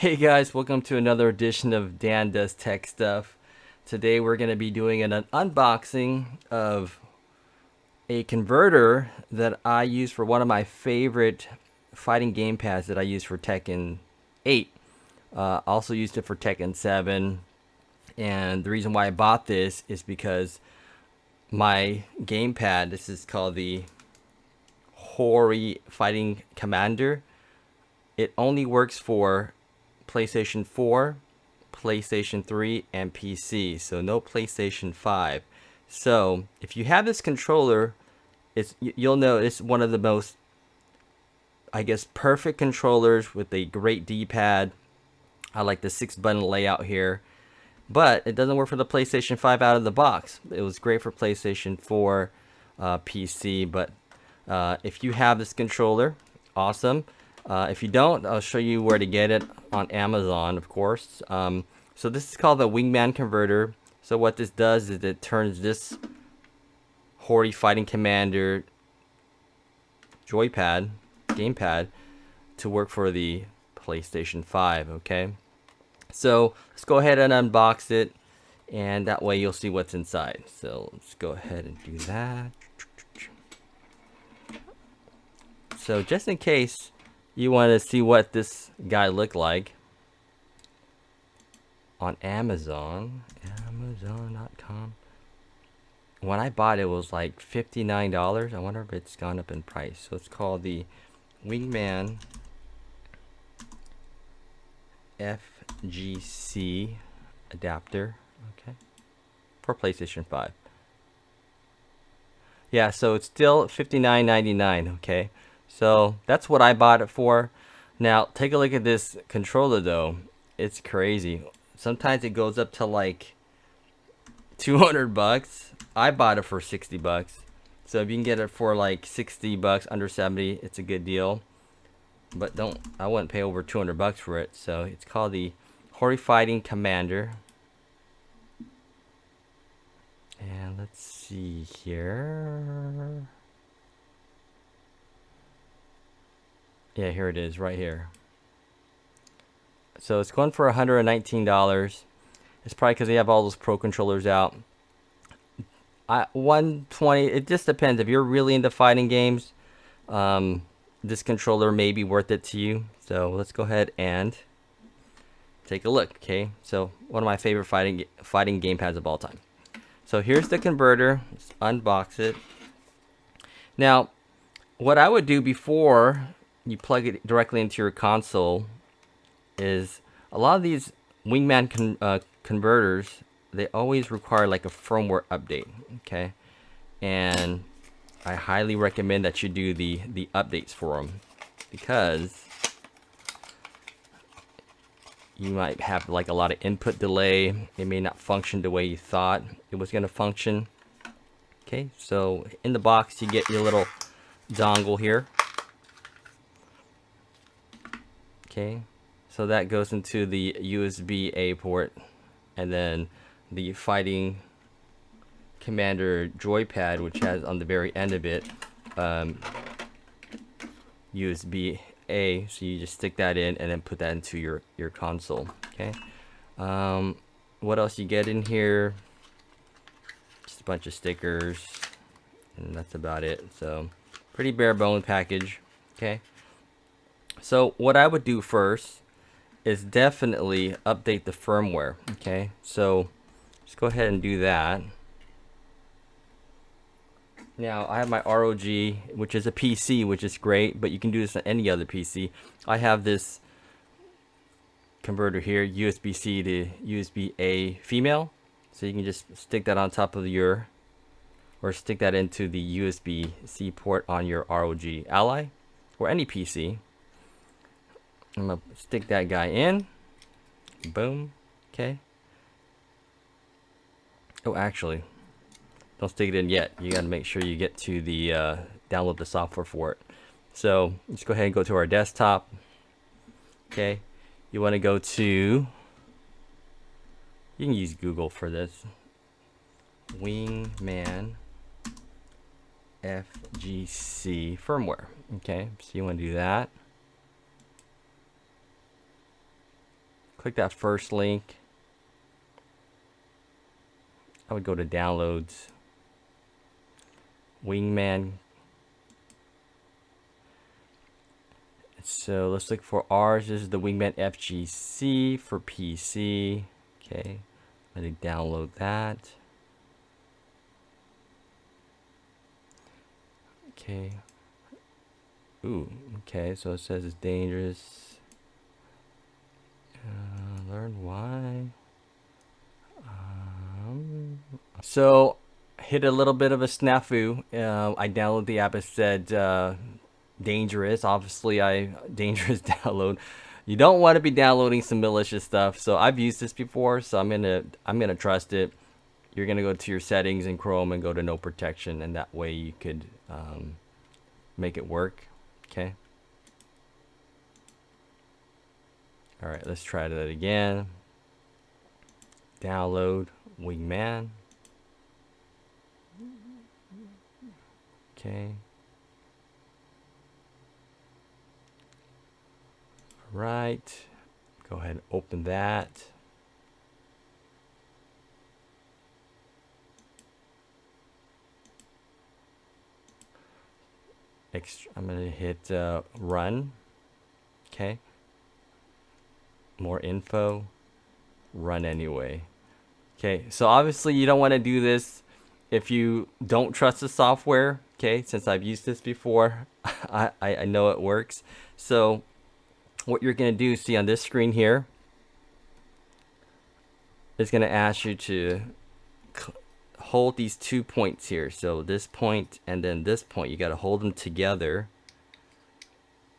Hey guys, welcome to another edition of Dan Does Tech Stuff. Today we're going to be doing an unboxing of a converter that I use for one of my favorite fighting gamepads that I use for Tekken 8. Also used it for Tekken 7. And the reason why I bought this is because my gamepad, this is called the Hori Fighting Commander. It only works for PlayStation 4, PlayStation 3, and PC, so no PlayStation 5. So if you have this controller, you'll know it's one of the most, I guess, perfect controllers with a great D-pad. I like the 6-button layout here, but it doesn't work for the PlayStation 5 out of the box. It was great for PlayStation 4, PC, but if you have this controller, awesome. If you don't, I'll show you where to get it on Amazon, of course. So this is called the Wingman converter. So what this does is it turns this Hori Fighting Commander joypad, gamepad, to work for the PlayStation 5, okay? So let's go ahead and unbox it, and that way you'll see what's inside. So let's go ahead and do that. So just in case you want to see what this guy looked like, on Amazon, Amazon.com. When I bought it, it was like $59. I wonder if it's gone up in price. So it's called the Wingman FGC adapter, okay, for PlayStation 5. Yeah, so it's still $59.99, okay? So that's what I bought it for. Now, take a look at this controller though. It's crazy. Sometimes it goes up to like 200 bucks. I bought it for 60 bucks. So if you can get it for like 60 bucks, under 70, it's a good deal. But I wouldn't pay over 200 bucks for it. So it's called the Hori Fighting Commander. And let's see here. Yeah, here it is, right here. So it's going for $119. It's probably because they have all those pro controllers out. 120. It just depends. If you're really into fighting games, this controller may be worth it to you. So let's go ahead and take a look. Okay, so one of my favorite fighting gamepads of all time. So here's the converter. Let's unbox it. Now, what I would do before you plug it directly into your console is a lot of these Wingman converters, they always require like a firmware update, okay? And I highly recommend that you do the updates for them, because you might have like a lot of input delay. It may not function the way you thought it was going to function. Okay, so in the box you get your little dongle here. Okay, so that goes into the USB-A port, and then the Fighting Commander joypad, which has on the very end of it USB-A. So you just stick that in and then put that into your console. Okay. What else you get in here? Just a bunch of stickers, and that's about it. So pretty bare bone package. Okay. So what I would do first is definitely update the firmware. Okay, so just go ahead and do that. Now I have my ROG, which is a PC, which is great, but you can do this on any other PC. I have this converter here, USB-C to USB-A female, so you can just stick that on top of or stick that into the USB-C port on your ROG Ally or any PC. I'm gonna stick that guy in. Boom. Okay. Oh, actually, don't stick it in yet. You gotta make sure you get to the download the software for it. So let's go ahead and go to our desktop. Okay. You want to go to. You can use Google for this. Wingman FGC firmware. Okay. So you want to do that. click that first link. I would go to downloads, Wingman. So let's look for ours. This is the Wingman FGC for PC. Okay, let me download that. Okay. Ooh, okay, so it says it's dangerous. Learn why. So, hit a little bit of a snafu. I downloaded the app. It said dangerous. Obviously, dangerous download. You don't want to be downloading some malicious stuff. So I've used this before, so I'm gonna trust it. You're gonna go to your settings in Chrome and go to no protection, and that way you could make it work. Okay. All right, let's try that again. Download Wingman. Okay. All right. Go ahead and open that. I'm going to hit run. Okay. More info. Run anyway. Okay, so obviously you don't want to do this if you don't trust the software. Okay, since I've used this before, I know it works. So what you're going to do, see on this screen here, it's going to ask you to hold these 2 points here. So this point and then this point, you got to hold them together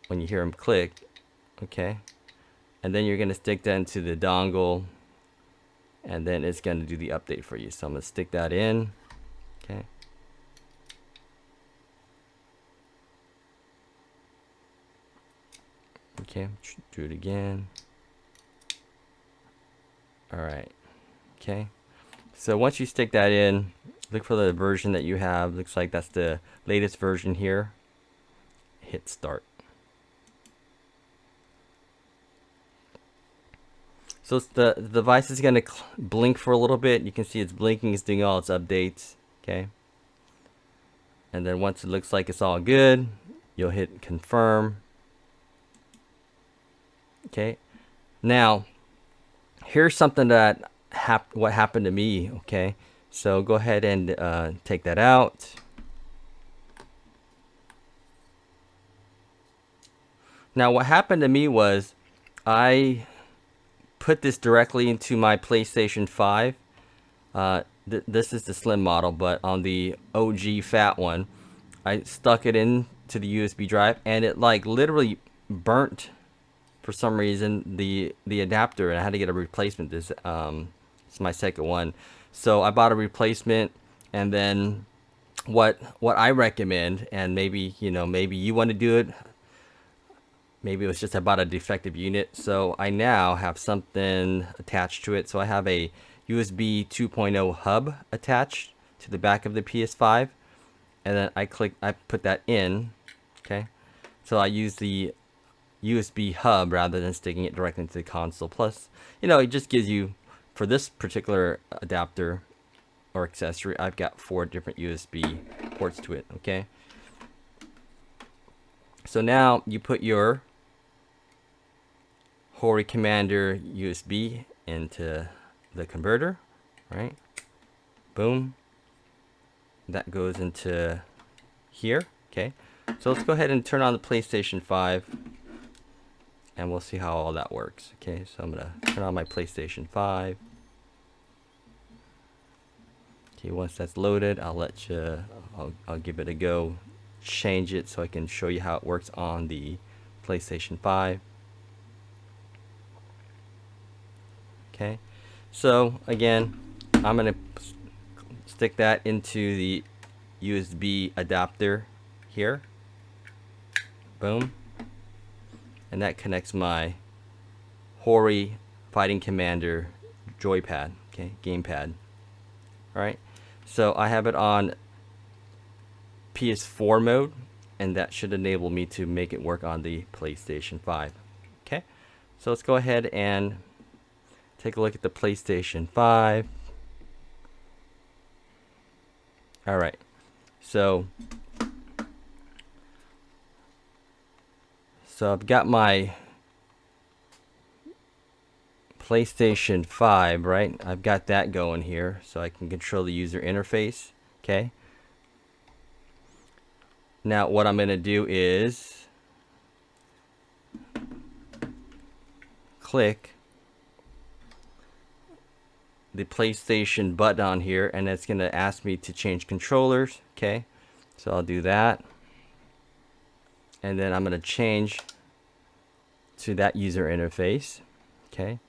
when you hear them click. Okay, and then you're going to stick that into the dongle, and then it's going to do the update for you. So I'm going to stick that in. Okay. Okay, do it again. All right. Okay. So once you stick that in, look for the version that you have. Looks like that's the latest version here. Hit start. So the device is going to blink for a little bit. You can see it's blinking. It's doing all its updates. Okay. And then once it looks like it's all good, you'll hit confirm. Okay. Now, here's something that what happened to me. Okay. So go ahead and take that out. Now, what happened to me was I put this directly into my PlayStation 5. This is the slim model, but on the OG fat one, I stuck it into the USB drive, and it like literally burnt for some reason the adapter, and I had to get a replacement. This it's my second one, so I bought a replacement. And then what I recommend, and maybe maybe you want to do it. Maybe it was just I bought a defective unit, so I now have something attached to it. So I have a USB 2.0 hub attached to the back of the PS5, and then I put that in. Okay, so I use the USB hub rather than sticking it directly into the console. Plus, it just gives you, for this particular adapter or accessory, I've got 4 different USB ports to it. Okay, so now you put your Hori Commander USB into the converter, right? Boom. That goes into here. Okay, so let's go ahead and turn on the PlayStation 5, and we'll see how all that works. Okay, so I'm gonna turn on my PlayStation 5. Okay, once that's loaded, I'll give it a go, change it so I can show you how it works on the PlayStation 5. Okay, so again, I'm gonna stick that into the USB adapter here. Boom. And that connects my Hori Fighting Commander joypad, okay, gamepad. Alright, so I have it on PS4 mode, and that should enable me to make it work on the PlayStation 5. Okay, so let's go ahead and take a look at the PlayStation 5. All right, so I've got my PlayStation 5, right? I've got that going here, so I can control the user interface. Okay. Now what I'm going to do is click the PlayStation button on here, and it's going to ask me to change controllers. Okay, so I'll do that, and then I'm going to change to that user interface. Okay,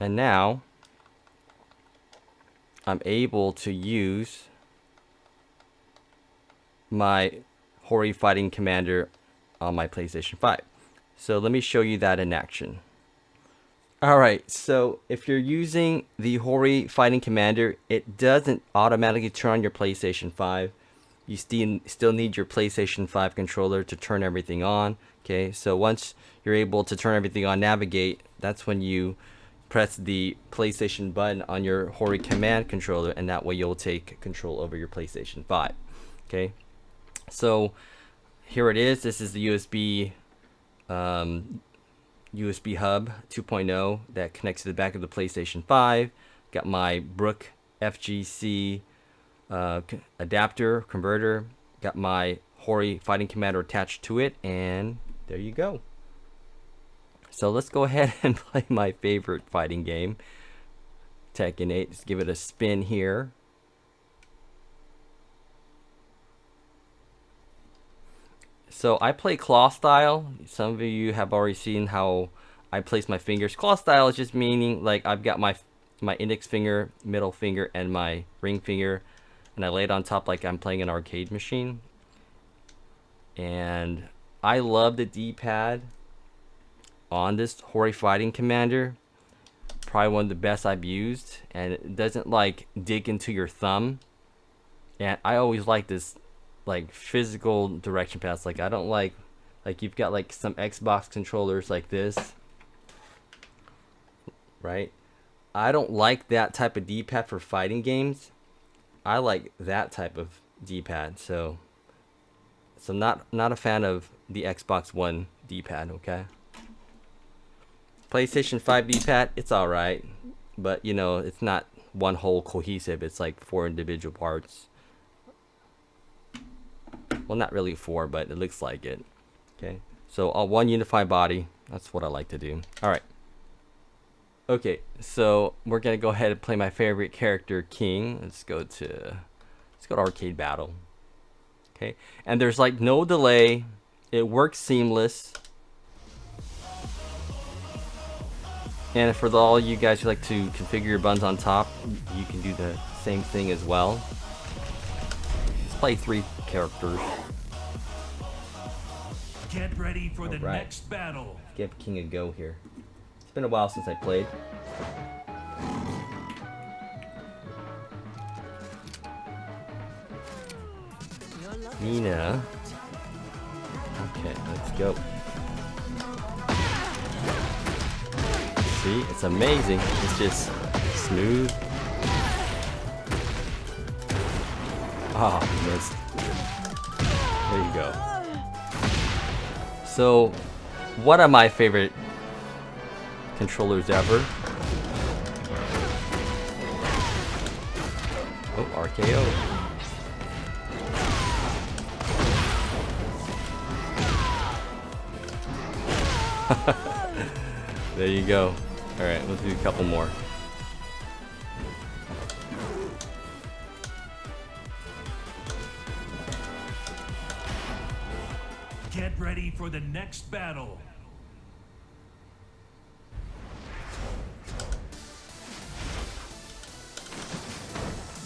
and now I'm able to use my Hori Fighting Commander on my PlayStation 5. So let me show you that in action. Alright, so if you're using the Hori Fighting Commander, it doesn't automatically turn on your PlayStation 5. You still need your PlayStation 5 controller to turn everything on. Okay, so once you're able to turn everything on, navigate, that's when you press the PlayStation button on your Hori Command controller, and that way you'll take control over your PlayStation 5. Okay, so here it is. This is the USB hub 2.0 that connects to the back of the PlayStation 5. Got my Brook FGC adapter converter. Got my Hori Fighting Commander attached to it, and there you go. So let's go ahead and play my favorite fighting game, Tekken 8. Let's give it a spin here. So I play claw style. Some of you have already seen how I place my fingers. Claw style is just meaning like I've got my index finger, middle finger, and my ring finger, and I lay it on top like I'm playing an arcade machine. And I love the D-pad on this Hori Fighting Commander. Probably one of the best I've used, and it doesn't like dig into your thumb. And I always like this like physical direction pads. Like I don't like you've got like some Xbox controllers like this, right? I don't like that type of D-pad for fighting games. I like that type of D-pad. So not a fan of the Xbox One D-pad. Okay, PlayStation 5 D-pad, it's all right, but you know, it's not one whole cohesive. It's like 4 individual parts. Well, not really 4, but it looks like it. Okay, so one unified body. That's what I like to do. All right. Okay, so we're gonna go ahead and play my favorite character, King. Let's go to arcade battle. Okay, and there's like no delay. It works seamless. And for all you guys who like to configure your buttons on top, you can do the same thing as well. Let's play 3 characters. Get ready for the next battle. Let's give King a go here. It's been a while since I played. Nina. Okay, let's go. See, it's amazing. It's just smooth. Ah, missed. There you go. So, one of my favorite controllers ever. Oh, RKO. There you go. Alright, let's do a couple more. Get ready for the next battle.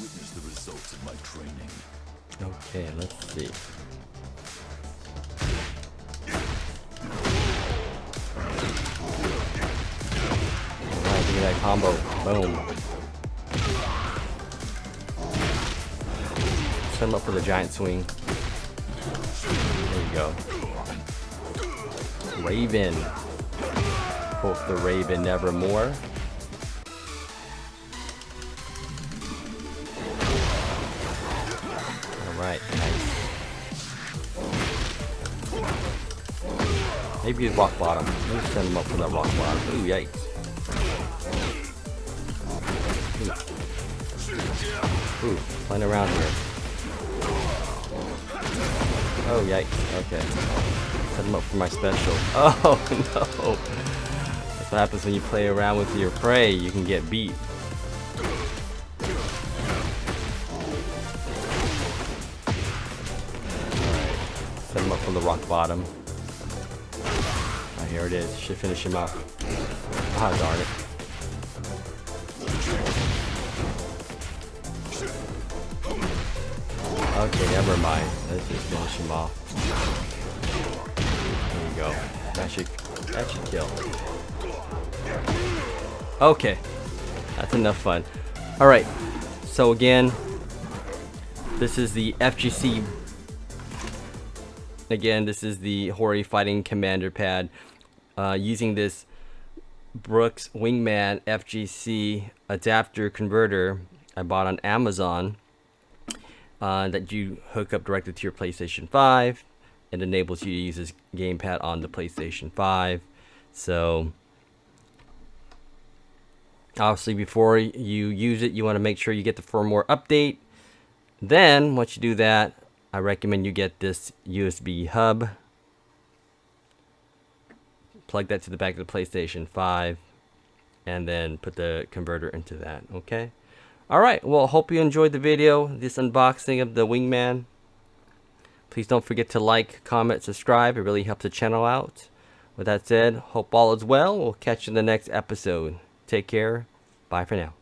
Witness the results of my training. Okay, let's see. Alright, look at that combo. Boom. Set him up for the giant swing. There you go. Raven. quote the Raven nevermore. Alright, nice. Maybe he's rock bottom. Let me send him up for that rock bottom. Ooh, yikes. Ooh, playing around here. Oh, yikes. Okay. Set him up for my special. Oh, no. That's what happens when you play around with your prey. You can get beat. Alright. Set him up from the rock bottom. Oh, here it is. Should finish him off. Ah, darn it. Okay, never mind. Let's just finish him off. There you go. That should kill. Okay. That's enough fun. Alright. So again, this is the FGC. Again, this is the Hori Fighting Commander pad. Using this Brooks Wingman FGC adapter converter I bought on Amazon. That you hook up directly to your PlayStation 5. It enables you to use this gamepad on the PlayStation 5. So obviously before you use it, you want to make sure you get the firmware update. Then once you do that, I recommend you get this USB hub. Plug that to the back of the PlayStation 5 and then put the converter into that. Okay. Alright, well, hope you enjoyed the video, this unboxing of the Wingman. Please don't forget to like, comment, subscribe. It really helps the channel out. With that said, hope all is well. We'll catch you in the next episode. Take care. Bye for now.